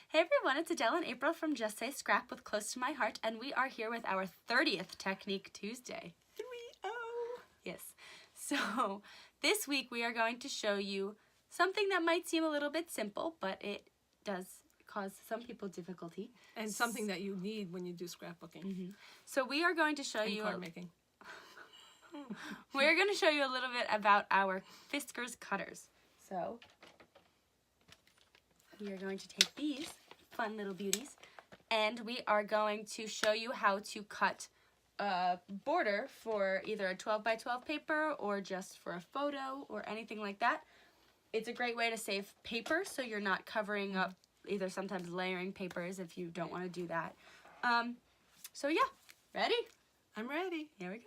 Hey everyone, it's Adele and April from Just Say Scrap with Close to My Heart, and we are here with our 30th Technique Tuesday. 3-0. Yes. So this week we are going to show you something that might seem a little bit simple, but it does cause some people difficulty. And something that you need when you do scrapbooking. Mm-hmm. So we are going to show and you card making. We're going to show you a little bit about our Fiskars Cutters. So we are going to take these fun little beauties, and we are going to show you how to cut a border for either a 12 by 12 paper or just for a photo or anything like that. It's a great way to save paper, so you're not covering up, either sometimes layering papers if you don't want to do that. So yeah, ready? I'm ready. Here we go.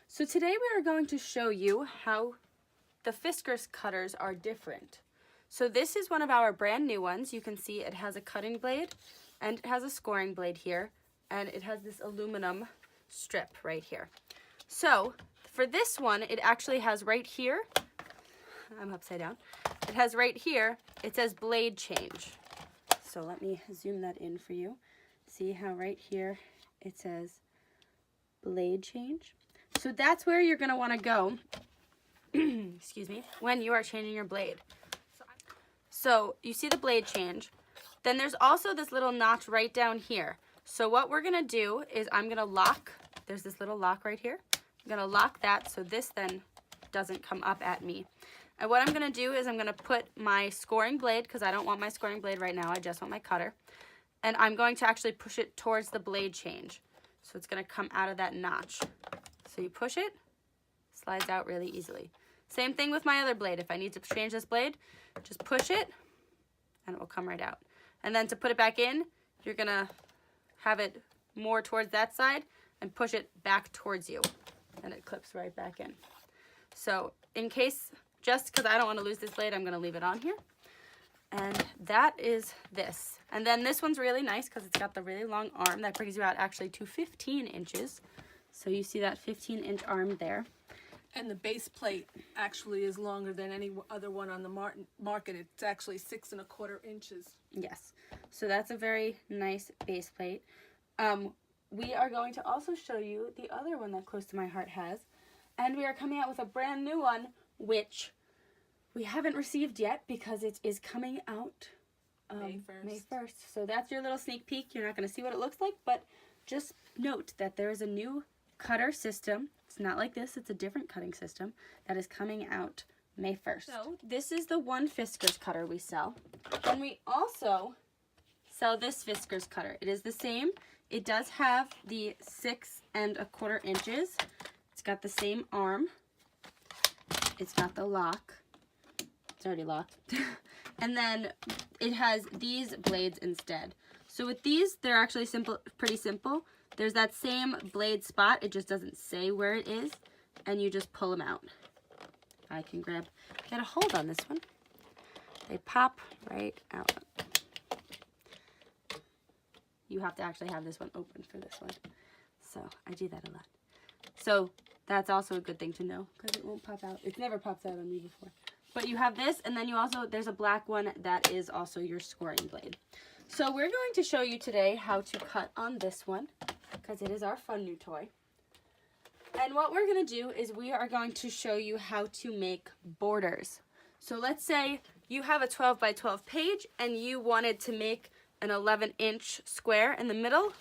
So today we are going to show you how the Fiskars Cutters are different. So this is one of our brand new ones. You can see it has a cutting blade and it has a scoring blade here, and it has this aluminum strip right here. So for this one, it actually has right here, I'm upside down, it has right here, it says blade change. So let me zoom that in for you. See how right here it says blade change? So that's where you're going to want to go, excuse me, when you are changing your blade. So you see the blade change. Then there's also this little notch right down here. So what we're going to do is I'm going to lock, there's this little lock right here. I'm going to lock that so this then doesn't come up at me. And what I'm going to do is I'm going to put my scoring blade, because I don't want my scoring blade right now, I just want my cutter. And I'm going to actually push it towards the blade change. So it's going to come out of that notch. So you push it, slides out really easily. Same thing with my other blade. If I need to change this blade, just push it and it will come right out. And then to put it back in, you're gonna have it more towards that side and push it back towards you, and it clips right back in. So in case, just because I don't want to lose this blade, I'm gonna leave it on here. And that is this. And then this one's really nice because it's got the really long arm that brings you out actually to 15 inches. So you see that 15-inch arm there. And the base plate actually is longer than any other one on the market. It's actually 6 1/4 inches. Yes. So that's a very nice base plate. We are going to also show you the other one that Close to My Heart has. And we are coming out with a brand new one, which we haven't received yet because it is coming out May 1st. So that's your little sneak peek. You're not going to see what it looks like, but just note that there is a new cutter system. It's not like this, it's a different cutting system that is coming out May 1st. So this is the one Fiskars cutter we sell. And we also sell this Fiskars cutter. It is the same. It does have the 6 1/4 inches. It's got the same arm. It's got the lock. It's already locked. And then it has these blades instead. So with these, they're actually pretty simple. There's that same blade spot, it just doesn't say where it is, and you just pull them out. I can get a hold on this one. They pop right out. You have to actually have this one open for this one. So I do that a lot. So that's also a good thing to know, because it won't pop out. It's never popped out on me before. But you have this, and then you also, there's a black one that is also your scoring blade. So we're going to show you today how to cut on this one, because it is our fun new toy. And what we're going to do is we are going to show you how to make borders. So let's say you have a 12 by 12 page and you wanted to make an 11-inch square in the middle,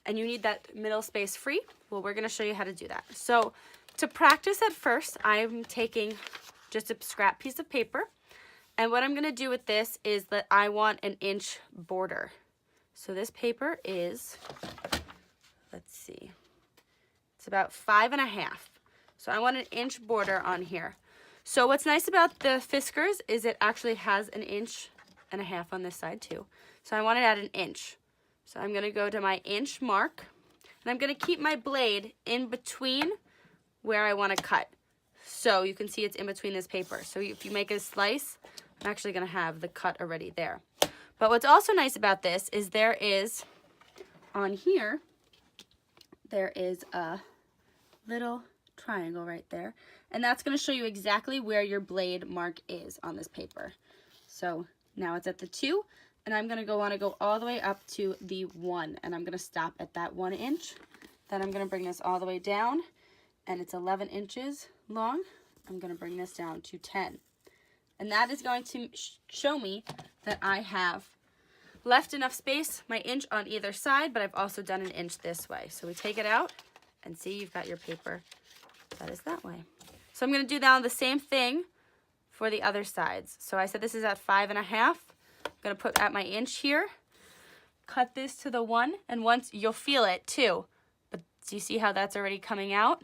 and you need that middle space free. Well, we're going to show you how to do that. So to practice at first, I'm taking just a scrap piece of paper. And what I'm going to do with this is that I want an inch border. So this paper is, let's see, it's about 5 1/2. So I want an inch border on here. So what's nice about the Fiskars is it actually has an 1 1/2 inches on this side too. So I want it at an inch. So I'm going to go to my inch mark, and I'm going to keep my blade in between where I want to cut. So you can see it's in between this paper. So if you make a slice, I'm actually going to have the cut already there. But what's also nice about this is there is, on here, there is a little triangle right there. And that's going to show you exactly where your blade mark is on this paper. So now it's at the 2, And I'm going to want to go all the way up to the 1. And I'm going to stop at that 1 inch. Then I'm going to bring this all the way down. And it's 11 inches long. I'm going to bring this down to 10. And that is going to show me that I have left enough space, my inch on either side, but I've also done an inch this way. So we take it out and see you've got your paper that is that way. So I'm going to do now the same thing for the other sides. So I said this is at 5 1/2. I'm going to put at my inch here, cut this to the 1, and once you'll feel it too. But do you see how that's already coming out?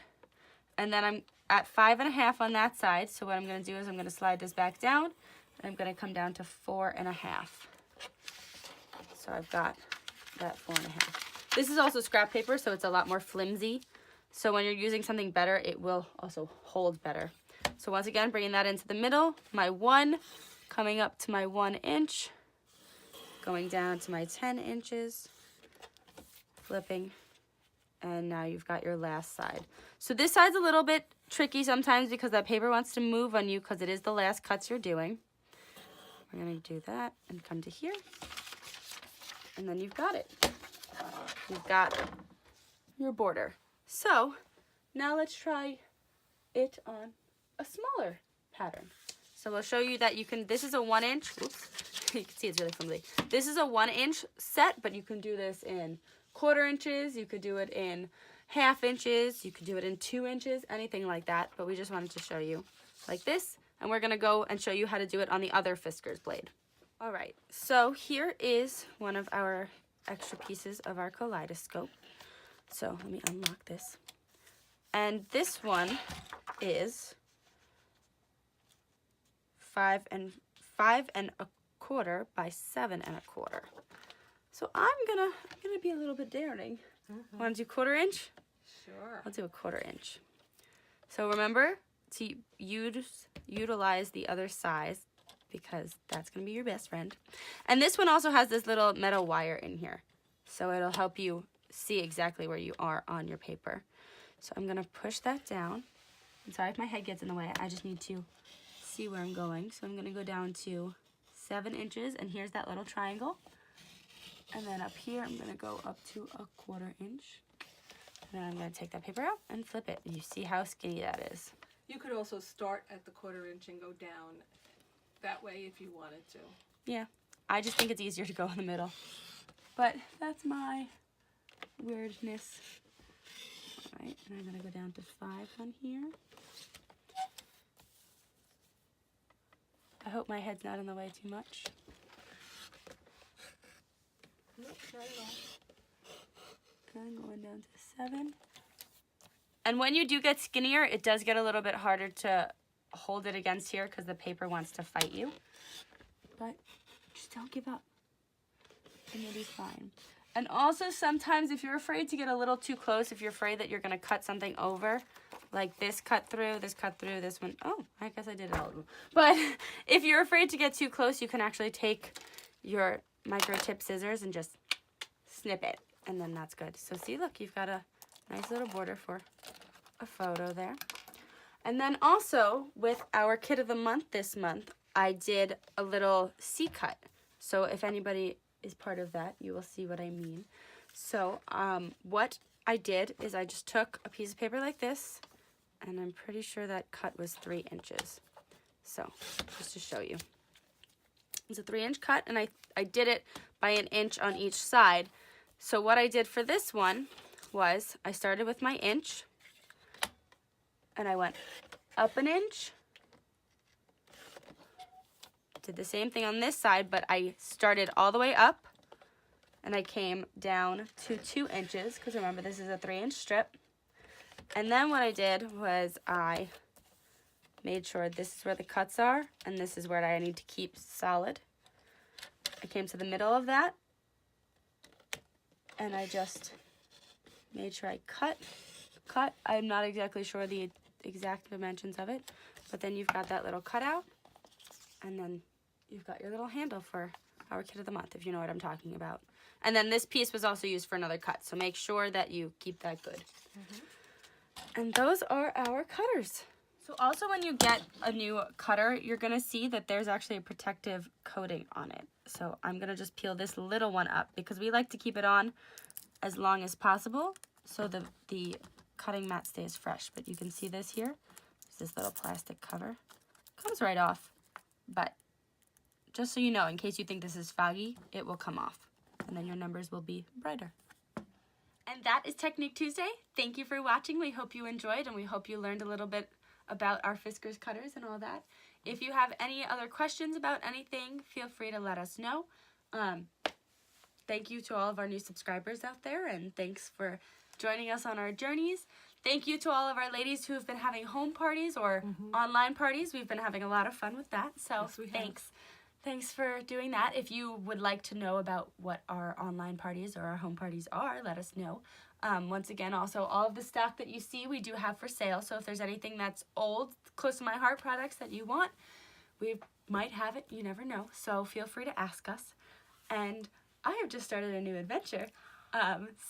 And then I'm at 5 1/2 on that side. So what I'm going to do is I'm going to slide this back down, and I'm going to come down to 4 1/2. So I've got that 4 1/2. This is also scrap paper, so it's a lot more flimsy. So when you're using something better, it will also hold better. So once again, bringing that into the middle, my 1, coming up to my 1 inch, going down to my 10 inches, flipping, and now you've got your last side. So this side's a little bit tricky sometimes because that paper wants to move on you because it is the last cuts you're doing. We're going to do that and come to here, and then you've got it. You've got your border. So now let's try it on a smaller pattern. So we'll show you that you can, this is a 1 inch, oops, you can see it's really flimsy. This is a 1 inch set, but you can do this in 1/4 inches, you could do it in 1/2 inches, you could do it in 2 inches, anything like that. But we just wanted to show you like this, and we're gonna go and show you how to do it on the other Fiskars blade. All right, so here is one of our extra pieces of our kaleidoscope. So let me unlock this. And this one is 5 1/4 by 7 1/4. So I'm gonna be a little bit daring. Want to do 1/4 inch? Sure. I'll do a 1/4 inch. So remember to utilize the other size because that's gonna be your best friend. And this one also has this little metal wire in here, so it'll help you see exactly where you are on your paper. So I'm gonna push that down. I'm sorry if my head gets in the way. I just need to see where I'm going. So I'm gonna go down to 7 inches, and here's that little triangle. And then up here, I'm gonna go up to a 1/4 inch. And then I'm gonna take that paper out and flip it. You see how skinny that is. You could also start at the 1/4 inch and go down that way if you wanted to. Yeah, I just think it's easier to go in the middle. But that's my weirdness. All right, and I'm gonna go down to 5 on here. I hope my head's not in the way too much. Nope, not at all. And going down to 7. And when you do get skinnier, it does get a little bit harder to hold it against here because the paper wants to fight you. But just don't give up, and you'll be fine. And also sometimes if you're afraid to get a little too close, if you're afraid that you're going to cut something over, like this cut through, this one. Oh, I guess I did it all of them. But if you're afraid to get too close, you can actually take your micro tip scissors and just snip it, and then that's good. So see, look, you've got a nice little border for a photo there. And then also with our kit of the month this month, I did a little C-cut. So if anybody is part of that, you will see what I mean. So what I did is I just took a piece of paper like this, and I'm pretty sure that cut was 3 inches. So just to show you. It's a 3-inch cut, and I did it by 1 inch on each side. So what I did for this one was I started with my inch, and I went up 1 inch. Did the same thing on this side, but I started all the way up, and I came down to 2 inches, because remember this is a 3-inch strip. And then what I did was I made sure this is where the cuts are, and this is where I need to keep solid. I came to the middle of that, and I just made sure I cut. I'm not exactly sure the exact dimensions of it, but then you've got that little cutout, and then you've got your little handle for our kit of the month, if you know what I'm talking about. And then this piece was also used for another cut, so make sure that you keep that good. And those are our cutters. So also when you get a new cutter, you're going to see that there's actually a protective coating on it. So I'm going to just peel this little one up because we like to keep it on as long as possible so the cutting mat stays fresh. But you can see this here. There's this little plastic cover. Comes right off. But just so you know, in case you think this is foggy, it will come off. And then your numbers will be brighter. And that is Technique Tuesday. Thank you for watching. We hope you enjoyed and we hope you learned a little bit about our Fiskars cutters and all that. If you have any other questions about anything, feel free to let us know. Thank you to all of our new subscribers out there, and thanks for joining us on our journeys. Thank you to all of our ladies who have been having home parties or online parties. We've been having a lot of fun with that, so Yes, thanks. Thanks for doing that. If you would like to know about what our online parties or our home parties are, let us know. Once again, also, all of the stock that you see, we do have for sale. So if there's anything that's old, close to my heart products that you want, we might have it. You never know. So feel free to ask us. And I have just started a new adventure.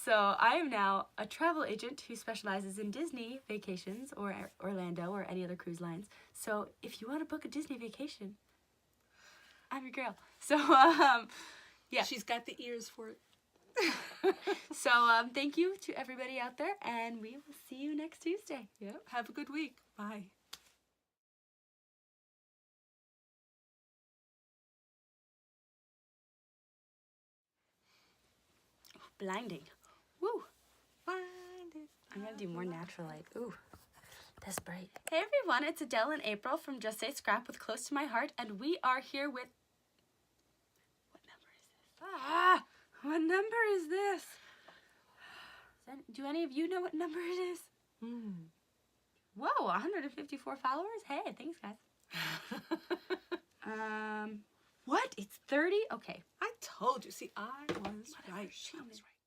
So I am now a travel agent who specializes in Disney vacations or Orlando or any other cruise lines. So if you want to book a Disney vacation, I'm your girl. So, yeah. She's got the ears for it. So, thank you to everybody out there, and we will see you next Tuesday. Yep. Have a good week. Bye. Blinding. Woo. Blinded. I'm going to do more natural light. Ooh, that's bright. Hey, everyone. It's Adele and April from Just Say Scrap with Close to My Heart, and we are here with... What number is this? Ah! What number is this? Do any of you know what number it is? Whoa, 154 followers? Hey, thanks, guys. What? It's 30? Okay. I told you. See, I was right. She was right.